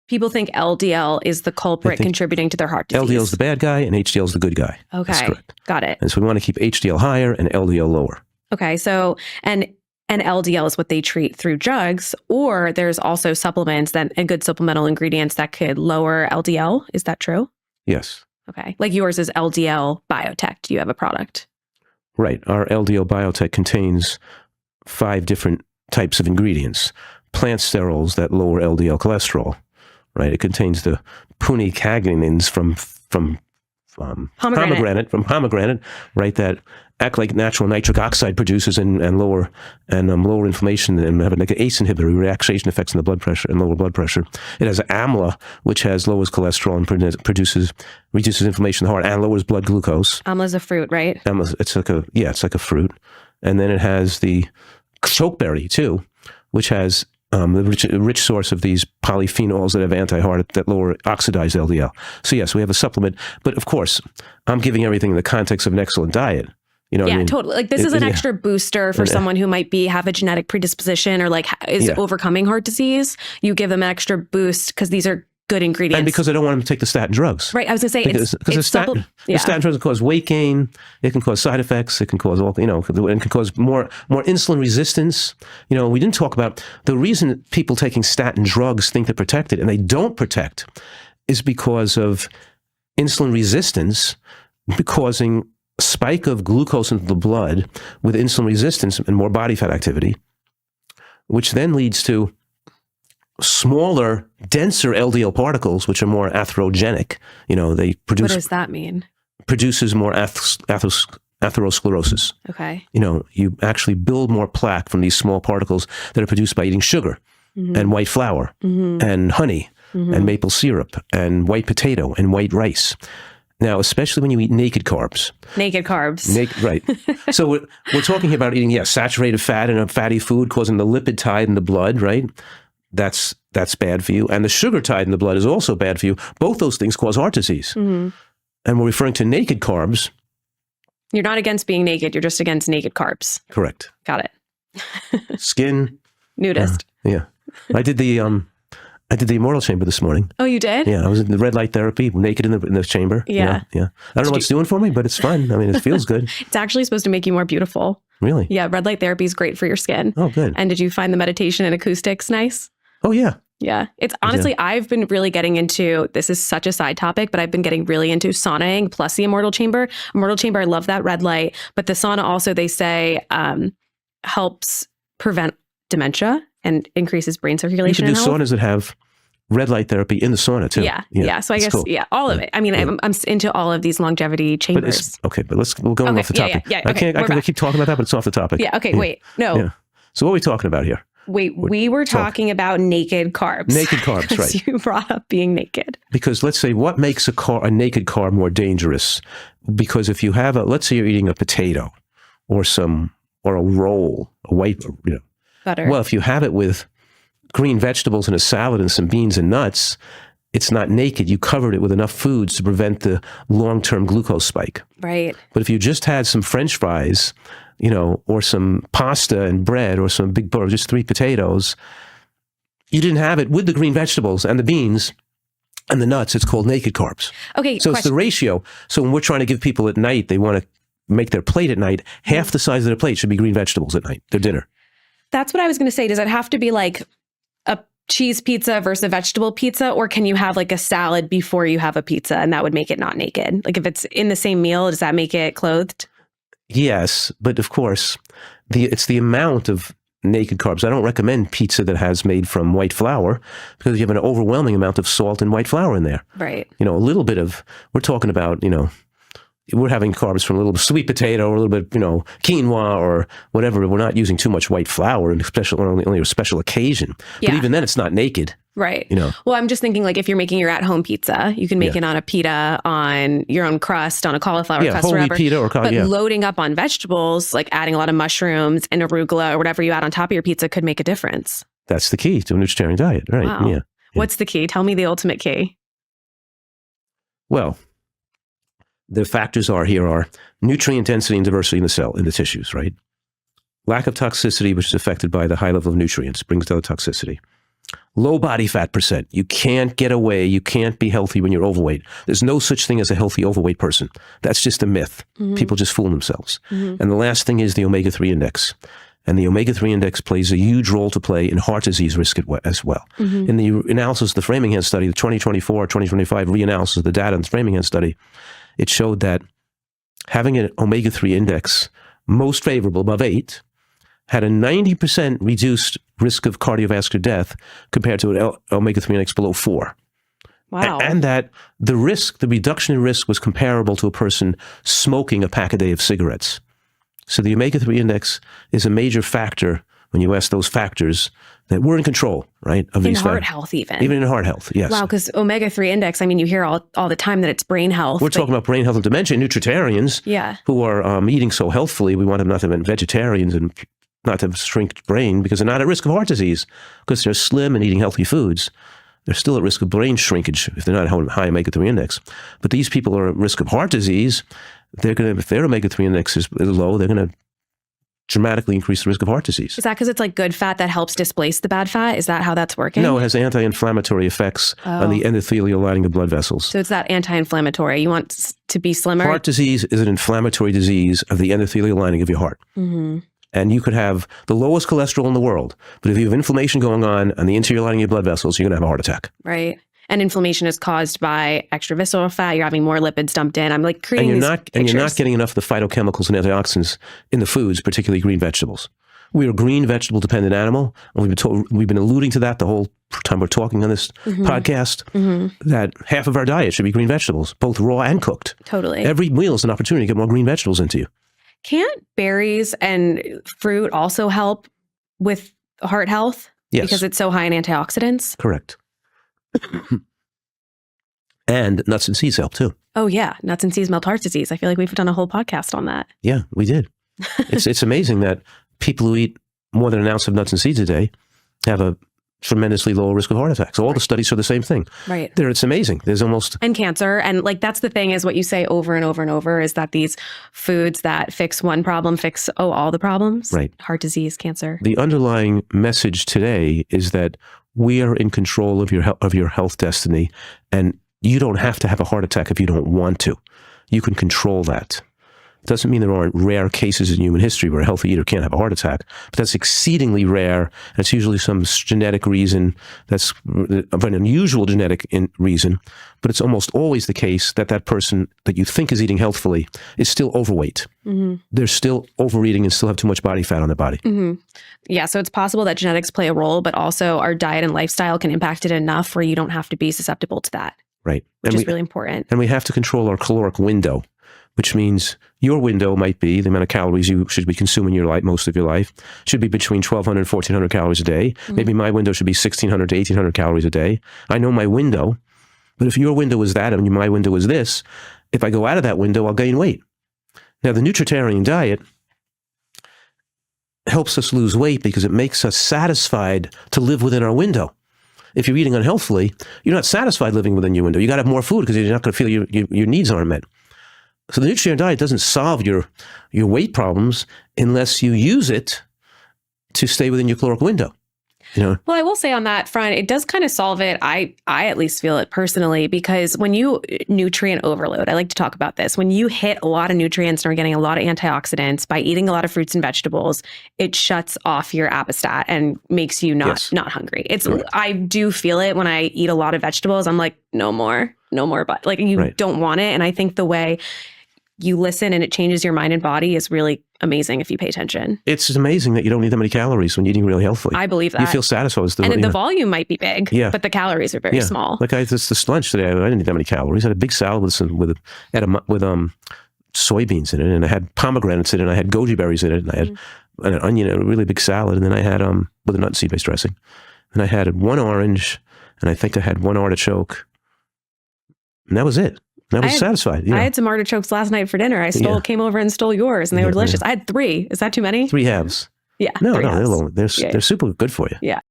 People think LDL is the culprit contributing to their heart disease. LDL is the bad guy and HDL is the good guy. Okay. That's correct. Got it. And so we want to keep HDL higher and LDL lower. Okay. So, and LDL is what they treat through drugs, or there's also supplements and good supplemental ingredients that could lower LDL. Is that true? Yes. Okay. Like yours is LDL Biotech. Do you have a product? Right. Our LDL Biotech contains 5 different types of ingredients. Plant sterols that lower LDL cholesterol. Right. It contains the punicagninins from pomegranate, right? That act like natural nitric oxide producers and lower inflammation and have like an ACE inhibitor, relaxation effects in the blood pressure and lower blood pressure. It has amla, which lowers cholesterol and reduces inflammation in the heart and lowers blood glucose. Amla is a fruit, right? Amla, it's like a fruit. And then it has the chokeberry too, which has the rich source of these polyphenols that have anti-heart that lower oxidized LDL. So yes, we have a supplement, but of course, I'm giving everything in the context of an excellent diet. You know what I mean? Totally. Like this is an extra booster for someone who might have a genetic predisposition or like is overcoming heart disease. You give them an extra boost because these are good ingredients. And because I don't want them to take the statin drugs. Right. I was going to say, because the statin drugs can cause weight gain. It can cause side effects. It can cause it can cause more insulin resistance. We didn't talk about the reason people taking statin drugs think they're protected and they don't protect is because of insulin resistance causing a spike of glucose into the blood with insulin resistance and more body fat activity, which then leads to smaller, denser LDL particles, which are more atherogenic. They produce. What does that mean? Produces more atherosclerosis. Okay. You actually build more plaque from these small particles that are produced by eating sugar and white flour and honey and maple syrup and white potato and white rice. Now, especially when you eat naked carbs. Naked carbs. Right. So we're talking about eating, saturated fat in a fatty food causing the lipid tide in the blood, right? That's bad for you. And the sugar tide in the blood is also bad for you. Both those things cause heart disease. And we're referring to naked carbs. You're not against being naked. You're just against naked carbs. Correct. Got it. Skin. Nudist. Yeah. I did the immortal chamber this morning. Oh, you did? Yeah. I was in the red light therapy, naked in the chamber. Yeah. Yeah. I don't know what it's doing for me, but it's fun. I mean, it feels good. It's actually supposed to make you more beautiful. Really? Yeah. Red light therapy is great for your skin. Oh, good. And did you find the meditation and acoustics nice? Oh, yeah. Yeah. It's honestly, I've been really getting into, this is such a side topic, but I've been getting really into saunaing plus the immortal chamber. Immortal chamber, I love that red light, but the sauna also, they say, helps prevent dementia and increases brain circulation. You can do saunas that have red light therapy in the sauna too. Yeah. So I guess, cool. All of it. I mean, I'm into all of these longevity chambers. But we're going off the topic. Yeah. I can keep talking about that, but it's off the topic. Yeah. Okay. Wait, no. Yeah. So what are we talking about here? Wait, we were talking about naked carbs. Naked carbs, right. You brought up being naked. Because let's say, what makes a naked carb more dangerous? Because if you have let's say you're eating a potato or a roll, a white, butter. Well, if you have it with green vegetables and a salad and some beans and nuts, it's not naked. You covered it with enough foods to prevent the long-term glucose spike. Right. But if you just had some French fries, or some pasta and bread or some big, or just 3 potatoes, you didn't have it with the green vegetables and the beans and the nuts. It's called naked carbs. Okay. So it's the ratio. So when we're trying to give people at night, they want to make their plate at night, half the size of their plate should be green vegetables at night, their dinner. That's what I was going to say. Does it have to be like a cheese pizza versus a vegetable pizza, or can you have like a salad before you have a pizza and that would make it not naked? Like if it's in the same meal, does that make it clothed? Yes, but of course, it's the amount of naked carbs. I don't recommend pizza that has made from white flour because you have an overwhelming amount of salt and white flour in there. Right. A little bit of, we're talking about, we're having carbs from a little sweet potato or a little bit, quinoa or whatever. We're not using too much white flour, and especially only a special occasion. Yeah. But even then, it's not naked. Right. Well, I'm just thinking like if you're making your at-home pizza, you can make it on a pita, on your own crust, on a cauliflower crust, whole whatever. Wheat pita or but loading up on vegetables, like adding a lot of mushrooms and arugula or whatever you add on top of your pizza could make a difference. That's the key to a Nutritarian diet, right? Wow. Yeah. What's the key? Tell me the ultimate key. Well, the factors are nutrient density and diversity in the tissues, right? Lack of toxicity, which is affected by the high level of nutrients, brings down the toxicity. Low body fat percent. You can't get away. You can't be healthy when you're overweight. There's no such thing as a healthy overweight person. That's just a myth. People just fool themselves. And the last thing is the omega-3 index. And the omega-3 index plays a huge role to play in heart disease risk as well. In the analysis of the Framingham study, the 2024-2025 reanalysis of the data in the Framingham study, it showed that having an omega-3 index most favorable, above 8, had a 90% reduced risk of cardiovascular death compared to an omega-3 index below 4. Wow. And that the reduction in risk was comparable to a person smoking a pack a day of cigarettes. So the omega-3 index is a major factor when you ask those factors that we're in control, right? Of in these heart health even. Even in heart health, yes. Wow, because omega-3 index, I mean, you hear all the time that it's brain health. We're talking about brain health and dementia. Nutritarians who are eating so healthfully, we want them not to be vegetarians and not to have shrink brain because they're not at risk of heart disease because they're slim and eating healthy foods. They're still at risk of brain shrinkage if they're not at high omega-3 index. But these people are at risk of heart disease. If their omega-3 index is low, they're going to dramatically increase the risk of heart disease. Is that because it's like good fat that helps displace the bad fat? Is that how that's working? No, it has anti-inflammatory effects on the endothelial lining of blood vessels. So it's that anti-inflammatory. You want to be slimmer? Heart disease is an inflammatory disease of the endothelial lining of your heart. And you could have the lowest cholesterol in the world, but if you have inflammation going on the interior lining of your blood vessels, you're going to have a heart attack. Right. And inflammation is caused by extravisceral fat. You're having more lipids dumped in. I'm like creating and you're not getting enough of the phytochemicals and antioxidants in the foods, particularly green vegetables. We are a green vegetable dependent animal, and we've been alluding to that the whole time we're talking on this podcast. That half of our diet should be green vegetables, both raw and cooked. Totally. Every meal is an opportunity to get more green vegetables into you. Can't berries and fruit also help with heart health? Yes. Because it's so high in antioxidants? Correct. And nuts and seeds help too. Oh yeah, nuts and seeds melt heart disease. I feel like we've done a whole podcast on that. Yeah, we did. It's amazing that people who eat more than an ounce of nuts and seeds a day have a tremendously lower risk of heart attacks. All the studies show the same thing. Right. It's amazing. There's almost... And cancer. And like, that's the thing is what you say over and over and over is that these foods that fix one problem fix, all the problems. Right. Heart disease, cancer. The underlying message today is that we are in control of your health destiny, and you don't have to have a heart attack if you don't want to. You can control that. It doesn't mean there aren't rare cases in human history where a healthy eater can't have a heart attack, but that's exceedingly rare. And it's usually some genetic reason that's of an unusual genetic reason, but it's almost always the case that that person that you think is eating healthfully is still overweight. They're still overeating and still have too much body fat on their body. Yeah, so it's possible that genetics play a role, but also our diet and lifestyle can impact it enough where you don't have to be susceptible to that. Right. Which is really important. And we have to control our caloric window, which means your window might be the amount of calories you should be consuming your life, most of your life, should be between 1,200 and 1,400 calories a day. Maybe my window should be 1,600 to 1,800 calories a day. I know my window, but if your window is that and my window is this, if I go out of that window, I'll gain weight. Now, the Nutritarian diet helps us lose weight because it makes us satisfied to live within our window. If you're eating unhealthily, you're not satisfied living within your window. You got to have more food because you're not going to feel your needs aren't met. So the Nutritarian diet doesn't solve your weight problems unless you use it to stay within your caloric window. You know? Well, I will say on that front, it does kind of solve it. I at least feel it personally, because when you nutrient overload, I like to talk about this. When you hit a lot of nutrients and are getting a lot of antioxidants by eating a lot of fruits and vegetables, it shuts off your appetite and makes you not hungry. I do feel it when I eat a lot of vegetables. I'm like, no more, but like you don't want it. And I think the way you listen and it changes your mind and body is really amazing if you pay attention. It's amazing that you don't need that many calories when you're eating really healthily. I believe that. You feel satisfied. And the volume might be big, but the calories are very small. Like this lunch today, I didn't eat that many calories. I had a big salad with soybeans in it, and I had pomegranates in it, and I had goji berries in it, and I had an onion, a really big salad, and then I had with a nut and seed-based dressing. And I had one orange, and I think I had one artichoke, and that was it. I was satisfied. I had some artichokes last night for dinner. I came over and stole yours, and they were delicious. I had 3. Is that too many? 3 halves. Yeah. No, they're super good for you. Yeah.